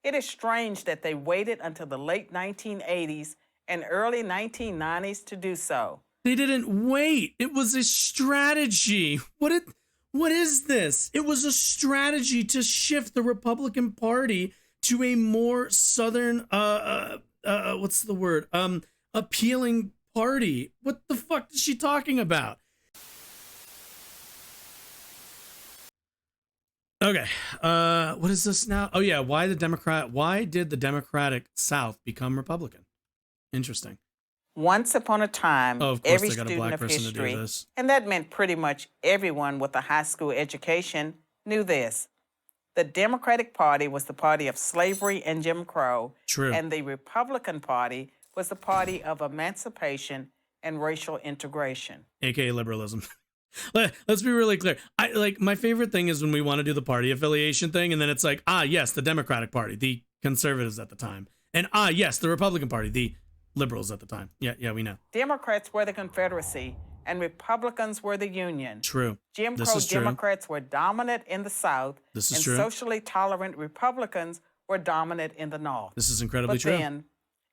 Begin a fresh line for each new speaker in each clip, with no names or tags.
It is strange that they waited until the late 1980s and early 1990s to do so.
They didn't wait. It was a strategy. What is this? It was a strategy to shift the Republican Party to a more southern what's the word? Appealing party. What the fuck is she talking about? Okay. What is this now? Oh yeah, why did the Democratic South become Republican? Interesting.
Once upon a time,
of course
every
they got a
student
black
of
person
history,
to do this.
and that meant pretty much everyone with a high school education, knew this. The Democratic Party was the party of slavery and Jim Crow.
True.
And the Republican Party was the party of emancipation and racial integration.
AKA liberalism. Let's be really clear. My favorite thing is when we want to do the party affiliation thing, and then it's like, yes, the Democratic Party, the conservatives at the time. And yes, the Republican Party, the liberals at the time. Yeah, we know.
Democrats were the Confederacy, and Republicans were the Union.
True.
Jim Crow Democrats were dominant in the South, and socially tolerant Republicans were dominant in the North.
This is incredibly true.
But then,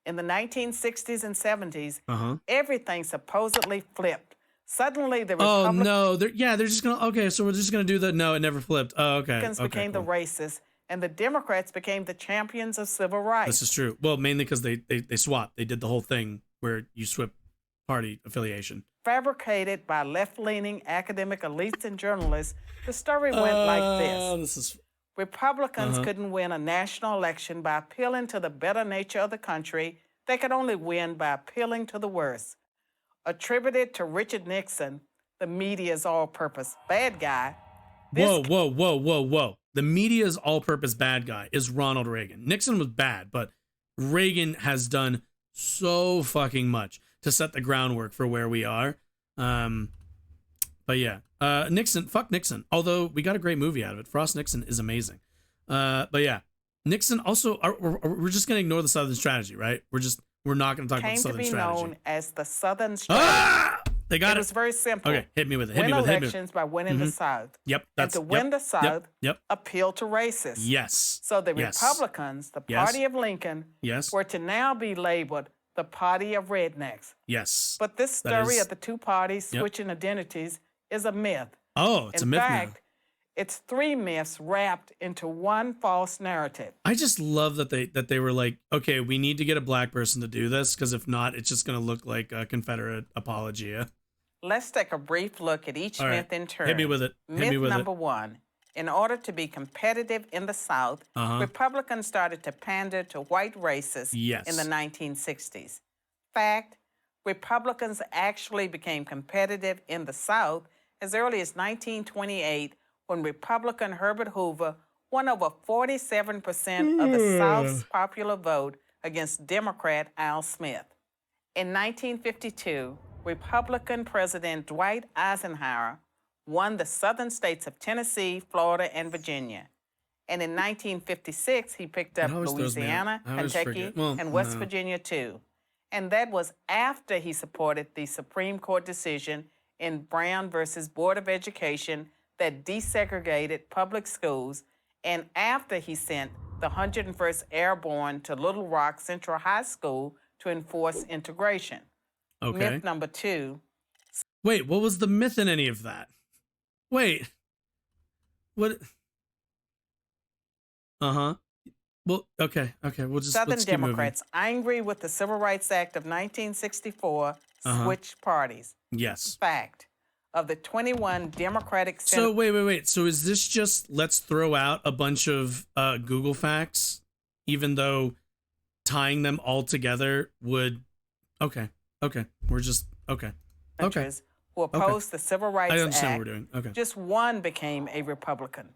in the 1960s and 70s, everything supposedly flipped. Suddenly, the Republicans...
Oh, no. They're just going to... Okay, so we're just going to do that. No, it never flipped. Oh, okay.
Republicans became the racists, and the Democrats became the champions of civil rights.
This is true. Well, mainly because they swapped. They did the whole thing where you swap party affiliation.
Fabricated by left-leaning academic elites and journalists, the story went like this. Republicans couldn't win a national election by appealing to the better nature of the country. They could only win by appealing to the worst. Attributed to Richard Nixon, the media's all-purpose bad guy.
Whoa. The media's all-purpose bad guy is Ronald Reagan. Nixon was bad, but Reagan has done so fucking much to set the groundwork for where we are. But yeah, Nixon, fuck Nixon. Although we got a great movie out of it. Frost Nixon is amazing. But yeah, Nixon also, we're just going to ignore the Southern strategy, right? We're not going to talk about the Southern strategy.
Came to be known as the Southern strategy.
They got it.
It was very simple.
Okay, hit me with it.
Win elections by winning the South.
Yep.
And to win the South, appeal to racists.
Yes.
So the Republicans, the party of Lincoln, were to now be labeled the party of rednecks.
Yes.
But this story of the two parties switching identities is a myth.
Oh, it's a myth now.
In fact, it's three myths wrapped into one false narrative.
I just love that they were like, okay, we need to get a black person to do this, because if not, it's just going to look like a Confederate apologia.
Let's take a brief look at each myth in turn.
Hit me with it.
Myth number one. In order to be competitive in the South, Republicans started to pander to white racists in the 1960s. Fact, Republicans actually became competitive in the South as early as 1928, when Republican Herbert Hoover won over 47% of the South's popular vote against Democrat Al Smith. In 1952, Republican President Dwight Eisenhower won the southern states of Tennessee, Florida, and Virginia. And in 1956, he picked up Louisiana, Kentucky, and West Virginia, too. And that was after he supported the Supreme Court decision in Brown versus Board of Education that desegregated public schools, and after he sent the 101st Airborne to Little Rock Central High School to enforce integration.
Okay.
Myth number two.
Wait, what was the myth in any of that? Wait. What? Well, okay. We'll just
Southern
let's keep
Democrats, angry with the Civil Rights Act of 1964, switched parties.
Yes.
Fact. Of the 21 Democratic
So wait. So is this just let's throw out a bunch of Google facts, even though tying them all together would... Okay. We're just... Okay.
Who opposed the Civil Rights Act.
I understand what we're doing. Okay.
Just one became a Republican.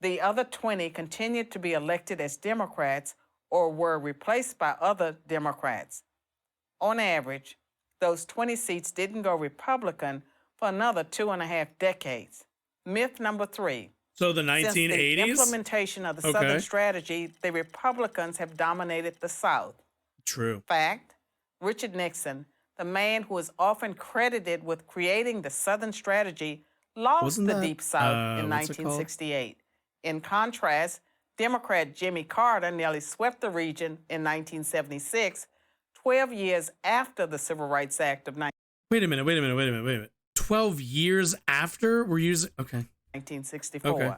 The other 20 continued to be elected as Democrats or were replaced by other Democrats. On average, those 20 seats didn't go Republican for another 2.5 decades. Myth number three.
So the 1980s?
Since the implementation of the Southern strategy, the Republicans have dominated the South.
True.
Fact, Richard Nixon, the man who is often credited with creating the Southern strategy, lost the Deep South in 1968. In contrast, Democrat Jimmy Carter nearly swept the region in 1976, 12 years after the Civil Rights Act of
Wait a minute. 12 years after we're using, okay.
1964.
Okay.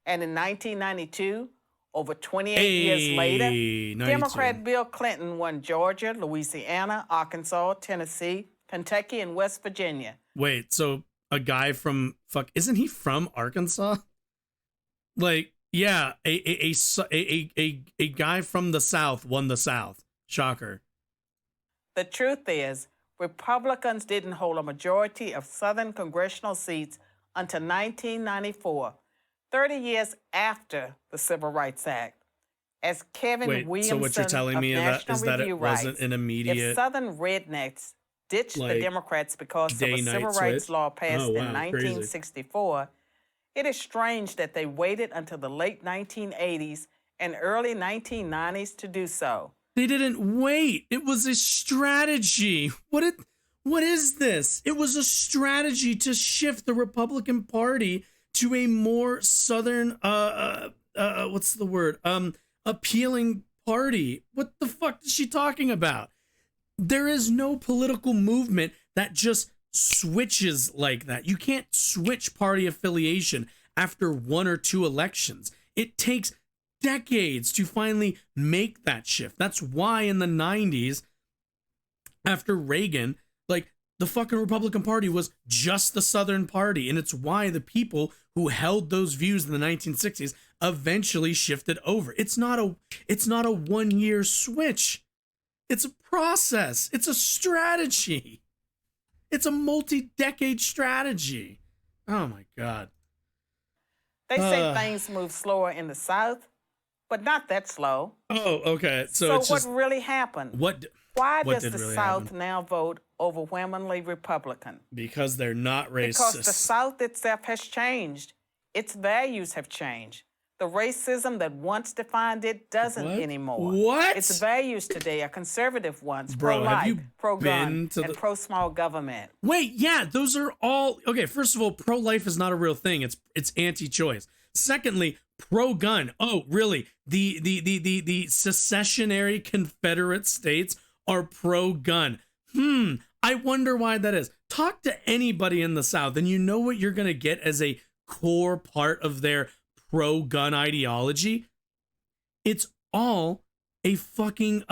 And in 1992, over 28 years later,
92.
Democrat Bill Clinton won Georgia, Louisiana, Arkansas, Tennessee, Kentucky, and West Virginia.
Wait, so a guy from, isn't he from Arkansas? Like, yeah, a guy from the South won the South. Shocker.
The truth is, Republicans didn't hold a majority of Southern congressional seats until 1994, 30 years after the Civil Rights Act. As Kevin Williamson
so what you're telling me is that it wasn't an immediate...
If Southern rednecks ditched the Democrats because of a civil rights law passed in 1964, it is strange that they waited until the late 1980s and early 1990s to do so.
They didn't wait. It was a strategy. What is this? It was a strategy to shift the Republican Party to a more Southern, what's the word? Appealing party. What the fuck is she talking about? There is no political movement that just switches like that. You can't switch party affiliation after 1 or 2 elections. It takes decades to finally make that shift. That's why in the 90s, after Reagan, like, the fucking Republican Party was just the Southern Party. And it's why the people who held those views in the 1960s eventually shifted over. It's not a 1-year switch. It's a process. It's a strategy. It's a multi-decade strategy. Oh my God.
They say things move slower in the South, but not that slow.
Oh, okay.
So what really happened? Why does the
really
South
happen?
now vote overwhelmingly Republican?
Because they're not racist.
Because the South itself has changed. Its values have changed. The racism that once defined it doesn't anymore.
What?
Its values today are conservative ones,
Bro,
pro-life, pro-gun, and pro-small government.
Wait, yeah, those are all... Okay, first of all, pro-life is not a real thing. It's anti-choice. Secondly, pro-gun. Oh, really? The secessionary Confederate states are pro-gun. I wonder why that is. Talk to anybody in the South, and you know what you're going to get as a core part of their pro-gun ideology? It's all a fucking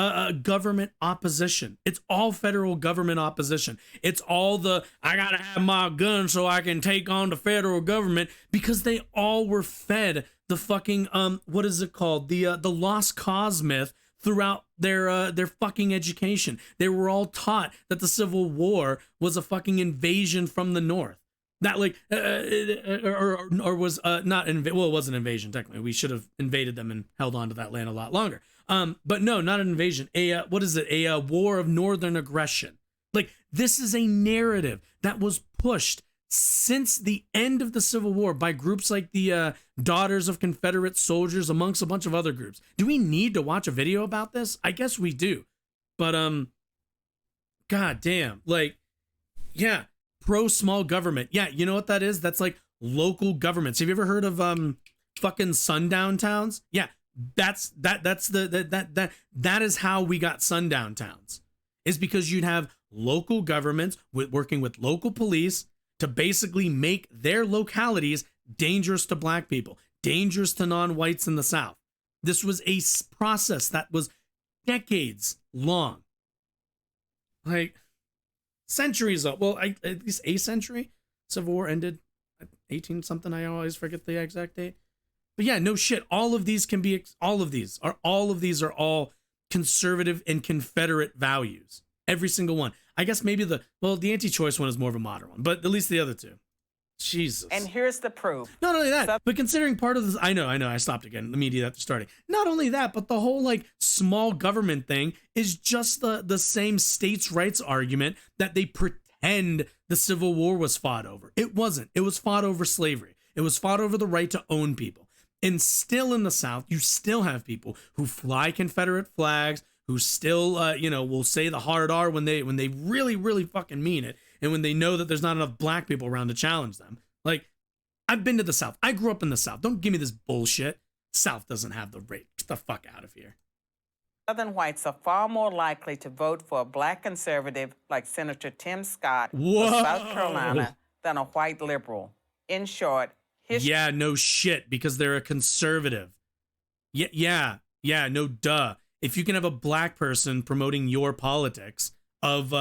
government opposition. It's all federal government opposition. It's all I gotta have my gun so I can take on the federal government, because they all were fed the fucking what is it called? The lost cause myth throughout their fucking education. They were all taught that the Civil War was a fucking invasion from the North. That like or was not well, it wasn't an invasion technically. We should have invaded them and held on to that land a lot longer. But no, not an invasion. What is it? A war of northern aggression. Like, this is a narrative that was pushed since the end of the Civil War by groups like the Daughters of Confederate Soldiers, amongst a bunch of other groups. Do we need to watch a video about this? I guess we do. But god damn, like, yeah. Pro small government. Yeah, you know what that is? That's like local governments. Have you ever heard of fucking sundown towns? Yeah, that is how we got sundown towns. Is because you'd have local governments working with local police to basically make their localities dangerous to black people, dangerous to non-whites in the South. This was a process that was decades long. Like, centuries of, well, at least a century. Civil War ended at 18 something. I always forget the exact date. But yeah, no shit. All of these are all conservative and Confederate values. Every single one. I guess maybe the anti-choice one is more of a modern one, but at least the other two. Jesus.
And here's the proof.
Not only that, but considering part of this, I know, I stopped again immediately after starting. Not only that, but the whole like small government thing is just the same states' rights argument that they pretend the Civil War was fought over. It wasn't. It was fought over slavery. It was fought over the right to own people. And still in the South, you still have people who fly Confederate flags, who still, will say the hard R when they really, really fucking mean it. And when they know that there's not enough black people around to challenge them. Like, I've been to the South. I grew up in the South. Don't give me this bullshit. South doesn't have the rate. Get the fuck out of here.
Southern whites are far more likely to vote for a black conservative like Senator Tim Scott
Whoa.
of South Carolina than a white liberal. In short,
yeah, no shit, because they're a conservative. Yeah, no duh. If you can have a black person promoting your politics of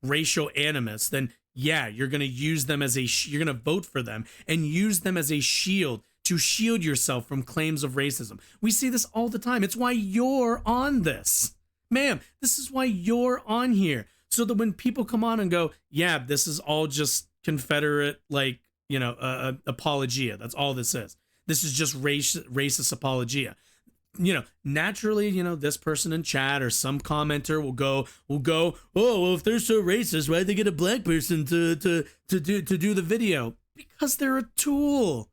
racial animus, then yeah, you're gonna use them as you're gonna vote for them and use them as a shield to shield yourself from claims of racism. We see this all the time. It's why you're on this, ma'am. This is why you're on here, so that when people come on and go, yeah, this is all just Confederate, like, you know, apologia. That's all this is. This is just racist apologia. You know, naturally, you know, this person in chat or some commenter will go, oh, well, if they're so racist, why'd they get a black person to do the video? Because they're a tool.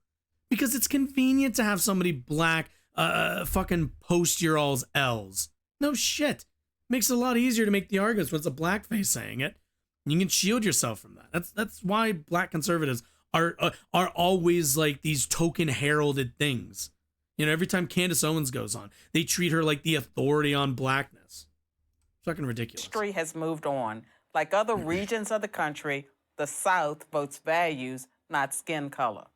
Because it's convenient to have somebody black fucking post your all's L's. No shit. Makes it a lot easier to make the arguments when it's a blackface saying it. You can shield yourself from that. That's why black conservatives are always like these token heralded things. You know, every time Candace Owens goes on, they treat her like the authority on blackness. Fucking ridiculous.
History has moved on. Like other regions of the country, the South votes values, not skin color.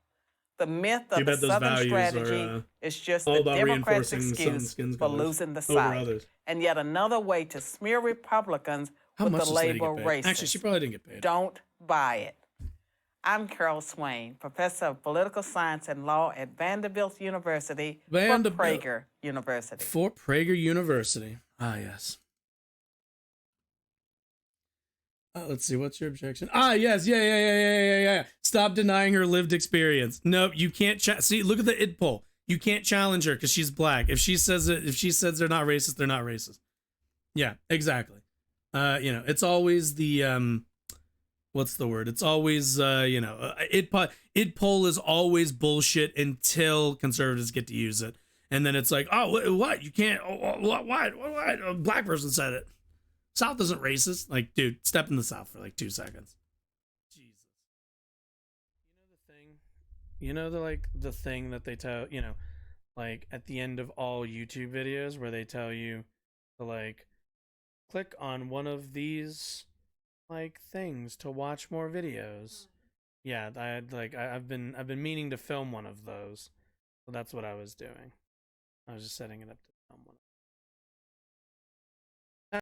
The myth of the Southern strategy is just the Democrats' excuse for losing the South. And yet another way to smear Republicans with the label racist.
Actually, she probably didn't get paid.
Don't buy it. I'm Carol Swain, professor of political science and law at Vanderbilt University for Prager University.
For Prager University. Ah, yes. Let's see, what's your objection? Ah, yes, yeah. Stop denying her lived experience. Nope, you can't see, look at the id poll. You can't challenge her because she's black. If she says they're not racist, they're not racist. Yeah, exactly. You know, it's always the what's the word? It's always you know, id poll is always bullshit until conservatives get to use it, and then it's like, oh, what? You can't? What? A black person said it. South isn't racist. Like, dude, step in the South for like 2 seconds. Jesus. You know the thing? You know the thing that they tell, you know, like at the end of all YouTube videos where they tell you to like click on one of these like things to watch more videos. Yeah, I've been meaning to film one of those. So that's what I was doing. I was just setting it up to film one.